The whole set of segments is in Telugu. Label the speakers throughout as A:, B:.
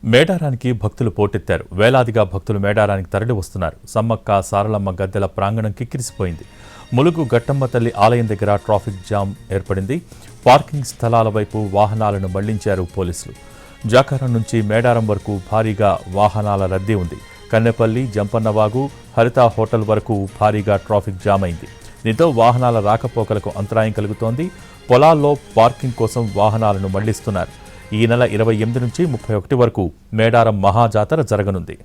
A: మేడారానికి భక్తులు పోటెత్తారు. వేలాదిగా భక్తులు మేడారానికి తరలి వస్తున్నారు. సమ్మక్క సారలమ్మ గద్దెల ప్రాంగణం కిక్కిరిసిపోయింది. ములుగు గట్టమ్మ తల్లి ఆలయం దగ్గర ట్రాఫిక్ జామ్ ఏర్పడింది. పార్కింగ్ స్థలాల వైపు వాహనాలను మళ్లించారు పోలీసులు. జాకారం నుంచి మేడారం వరకు భారీగా వాహనాల రద్దీ ఉంది. కన్నెపల్లి, జంపన్నవాగు, హరిత హోటల్ వరకు భారీగా ట్రాఫిక్ జామ్ అయింది. దీంతో వాహనాల రాకపోకలకు అంతరాయం కలుగుతోంది. పొలాల్లో పార్కింగ్ కోసం వాహనాలను మళ్లిస్తున్నారు. ఈ నెల 28 నుంచి 31 వరకు మేడారం మహాజాతర జరగనుంది.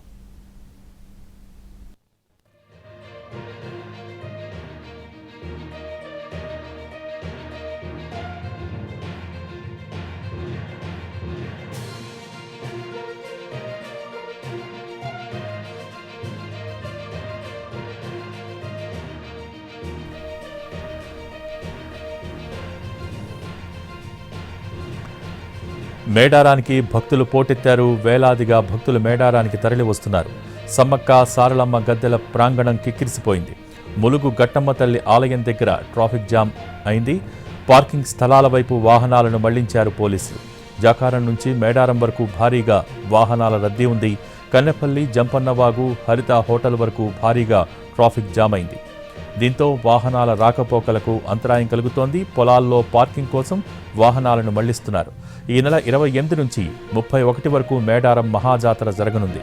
A: మేడారానికి భక్తులు పోటెత్తారు. వేలాదిగా భక్తులు మేడారానికి తరలి వస్తున్నారు. సమ్మక్క సారలమ్మ గద్దెల ప్రాంగణం కిక్కిరిసిపోయింది. ములుగు గట్టమ్మ తల్లి ఆలయం దగ్గర ట్రాఫిక్ జామ్ అయింది. పార్కింగ్ స్థలాల వైపు వాహనాలను మళ్లించారు పోలీసులు. జాకారం నుంచి మేడారం వరకు భారీగా వాహనాల రద్దీ ఉంది. కన్నెపల్లి, జంపన్నవాగు, హరిత హోటల్ వరకు భారీగా ట్రాఫిక్ జామ్ అయింది. దీంతో వాహనాల రాకపోకలకు అంతరాయం కలుగుతోంది. పొలాల్లో పార్కింగ్ కోసం వాహనాలను మళ్లిస్తున్నారు. ఈ నెల 28 నుంచి 31 వరకు మేడారం మహాజాతర జరగనుంది.